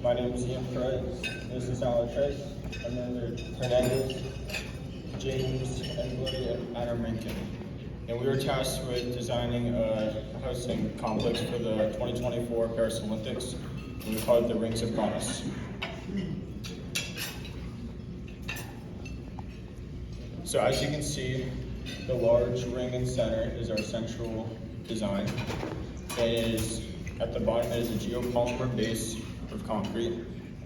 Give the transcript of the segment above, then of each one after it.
My name is Ian Perez. This is Alex Reyes. And then there's Hernandez, James, Embley, and Adam Rankin. And we were tasked with designing a housing complex for the 2024 Paris Olympics. And we call it the Rings of Promise. So as you can see, the large ring in center is our central design. It is at the bottom, it is a geopolymer base of concrete,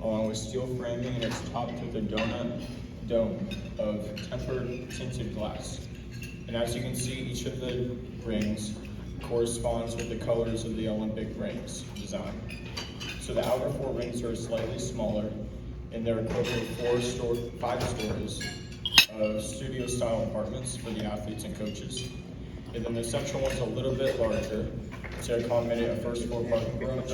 along with steel framing, and it's topped with a donut dome of tempered tinted glass. And as you can see, each of the rings corresponds with the colors of the Olympic rings design. So the outer four rings are slightly smaller, and they're equipped with 5 stories of studio-style apartments for the athletes and coaches. And then the central one's a little bit larger to accommodate a first-floor parking garage,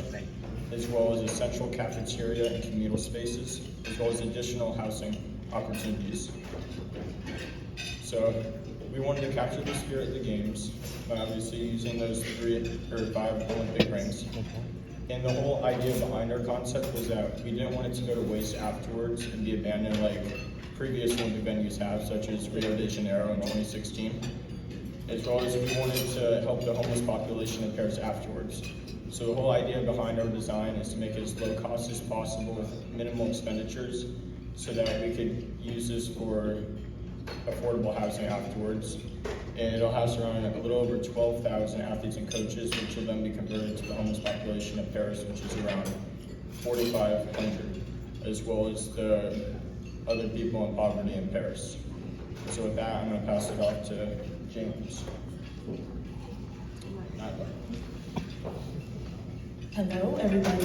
as well as a central cafeteria and communal spaces, as well as additional housing opportunities. So we wanted to capture the spirit of the games by obviously using those 5 Olympic rings. And the whole idea behind our concept was that we didn't want it to go to waste afterwards and be abandoned like previous Olympic venues have, such as Rio de Janeiro in 2016, as well as we wanted to help the homeless population in Paris afterwards. So the whole idea behind our design is to make it as low cost as possible with minimal expenditures so that we could use this for affordable housing afterwards. And it'll house around a little over 12,000 athletes and coaches, which will then be converted to the homeless population of Paris, which is around 4,500, as well as the other people in poverty in Paris. So with that, I'm going to pass it off to James. Hello, everybody.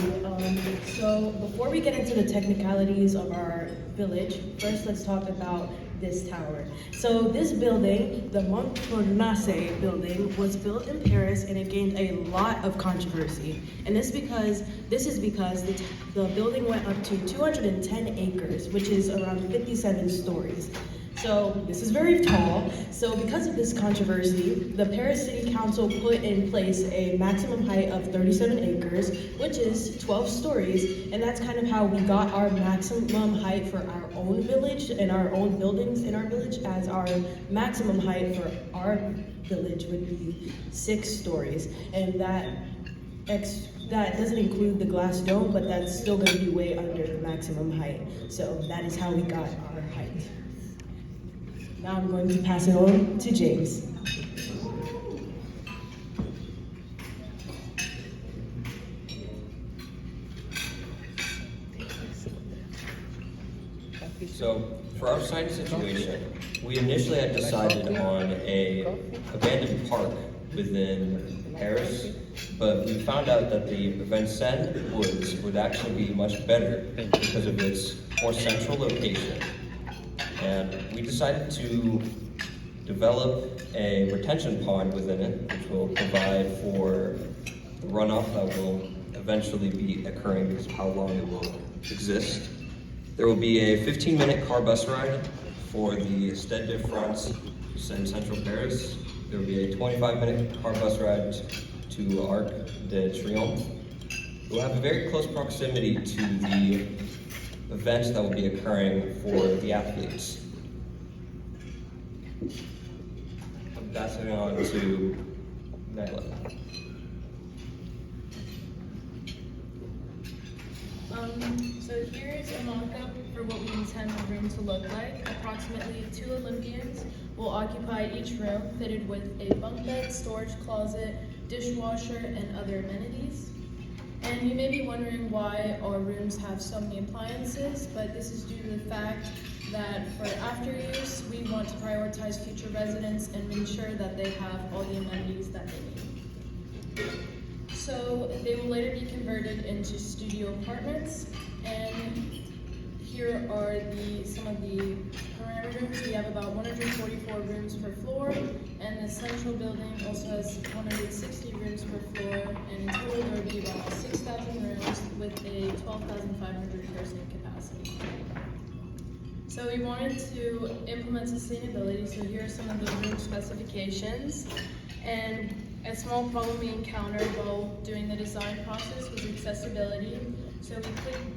So before we get into the technicalities of our village, first let's talk about this tower. So this building, the Montparnasse building, was built in Paris and it gained a lot of controversy. And this is because the building went up to 210 acres, which is around 57 stories. So this is very tall. So because of this controversy, the Paris City Council put in place a maximum height of 37 acres, which is 12 stories. And that's kind of how we got our maximum height for our own village and our own buildings in our village, as our maximum height for our village would be 6 stories. And that doesn't include the glass dome, but that's still gonna be way under the maximum height. So that is how we got our height. Now I'm going to pass it on to James. So for our site situation, we initially had decided on a abandoned park within Paris, but we found out that the Vincennes Woods would actually be much better because of its more central location. And we decided to develop a retention pond within it, which will provide for the runoff that will eventually be occurring because of how long it will exist. There will be a 15-minute car bus ride for the Stade de France to Central Paris. There will be a 25-minute car bus ride to Arc de Triomphe. We'll have a very close proximity to the events that will be occurring for the athletes. I'm passing it on to Nyla. So here's a mock-up for what we intend the room to look like. Approximately 2 Olympians will occupy each room, fitted with a bunk bed, storage closet, dishwasher, and other amenities. And you may be wondering why our rooms have so many appliances, but this is due to the fact that for after use, we want to prioritize future residents and ensure that they have all the amenities that they need. So they will later be converted into studio apartments, and here are some of the parameters. We have about 144 rooms per floor, and the central building also has 160 rooms per floor, and in total there will be about 6,000 rooms with a 12,500 person capacity. So we wanted to implement sustainability, so here are some of the room specifications. And a small problem we encountered while doing the design process was accessibility. So we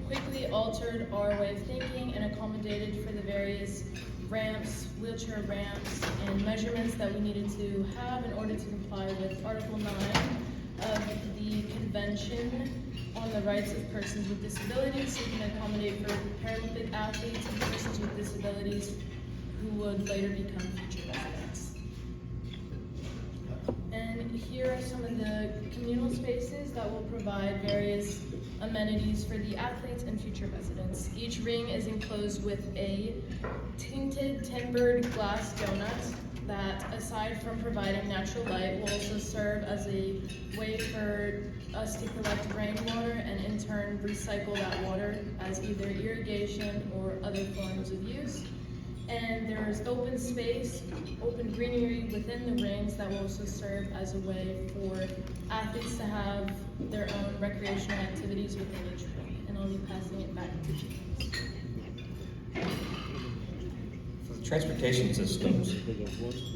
quickly altered our way of thinking and accommodated for the various ramps, wheelchair ramps, and measurements that we needed to have in order to comply with Article 9 of the Convention on the Rights of Persons with Disabilities, so we can accommodate for Paralympic athletes and persons with disabilities who would later become future residents. And here are some of the communal spaces that will provide various amenities for the athletes and future residents. Each ring is enclosed with a tinted timbered glass donut that, aside from providing natural light, will also serve as a way for us to collect rainwater and in turn recycle that water as either irrigation or other forms of use. And there's open space, open greenery within the rings that will also serve as a way for athletes to have their own recreational activities within each ring. And I'll be passing it back to James. For the transportation systems,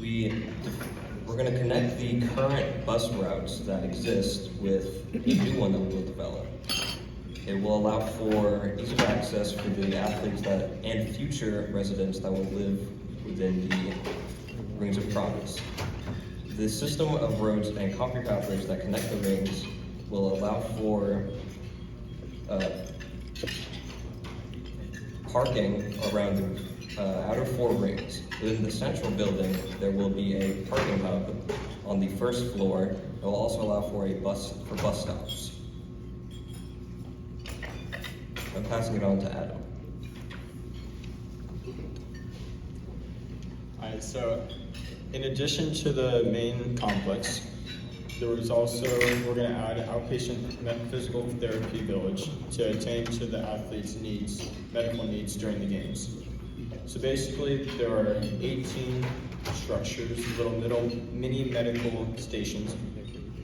we're going to connect the current bus routes that exist with a new one that we will develop. It will allow for ease of access for the athletes and future residents that will live within the Rings of Progress. The system of roads and concrete pathways that connect the rings will allow for parking around the outer four rings. Within the central building, there will be a parking hub on the first floor. It will also allow for bus stops. I'm passing it on to Adam. Alright, so in addition to the main complex, we're going to add an outpatient physical therapy village to attend to the athletes' medical needs during the games. So basically, there are 18 structures, little mini medical stations,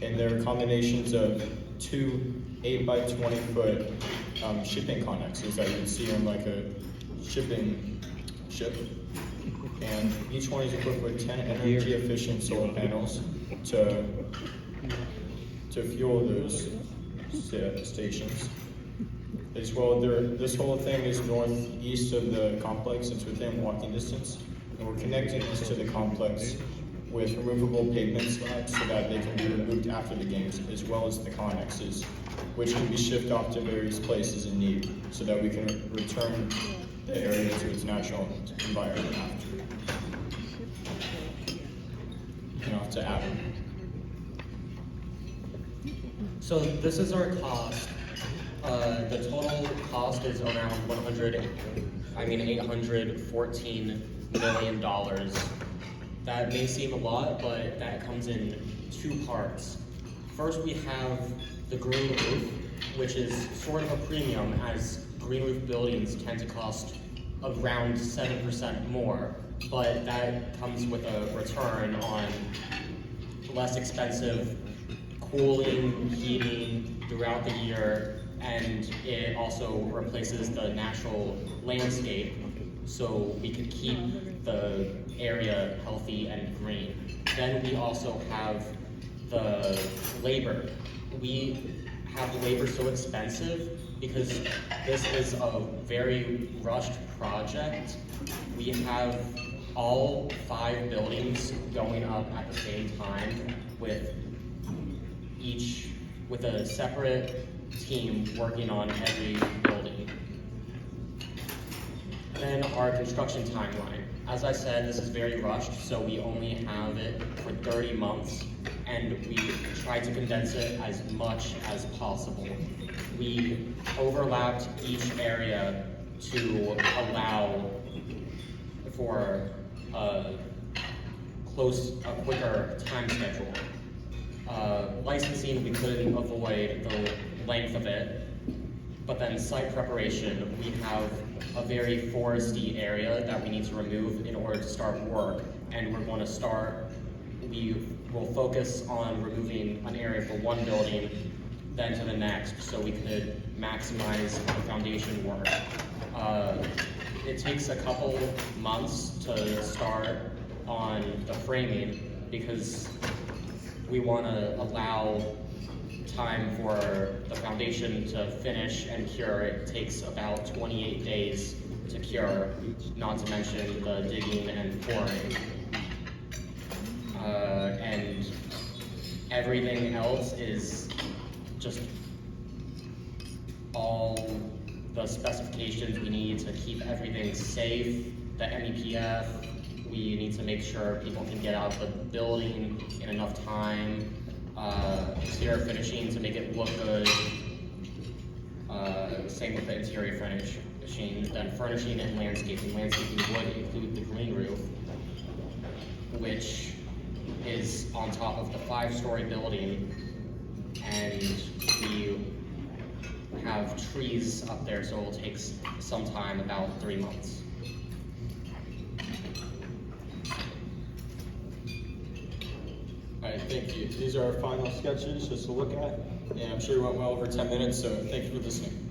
and they're combinations of 2 8x20 foot shipping connexes that you'd see on like a shipping ship. And each one is equipped with 10 energy efficient solar panels to fuel those stations. As well, this whole thing is northeast of the complex. It's within walking distance. And we're connecting this to the complex with removable pavement slabs so that they can be removed after the games, as well as the connexes, which can be shipped off to various places in need so that we can return the area to its natural environment after. And off to Adam. So this is our cost. The total cost is around $814 million. That may seem a lot, but that comes in 2 parts. First, we have the green roof, which is sort of a premium, as green roof buildings tend to cost around 7% more, but that comes with a return on less expensive cooling, heating throughout the year, and it also replaces the natural landscape so we could keep the area healthy and green. Then we also have the labor. We have the labor so expensive because this is a very rushed project. We have all 5 buildings going up at the same time with a separate team working on every building. Then our construction timeline. As I said, this is very rushed, so we only have it for 30 months, and we try to condense it as much as possible. We overlapped each area to allow for a quicker time schedule. Licensing, we couldn't avoid the length of it, but then site preparation, we have a very foresty area that we need to remove in order to start work, and we will focus on removing an area for one building, then to the next, so we could maximize the foundation work. It takes a couple months to start on the framing because we want to allow time for the foundation to finish and cure, it takes about 28 days to cure, not to mention the digging and pouring. And everything else is just all the specifications we need to keep everything safe, the MEPF, we need to make sure people can get out of the building in enough time, exterior finishing to make it look good, same with the interior finishing, then furnishing and landscaping. Landscaping would include the green roof, which is on top of the 5-story building, and we have trees up there, so it will take some time, about 3 months. All right, thank you. These are our final sketches just to look at, and I'm sure we went well over 10 minutes, so thank you for listening.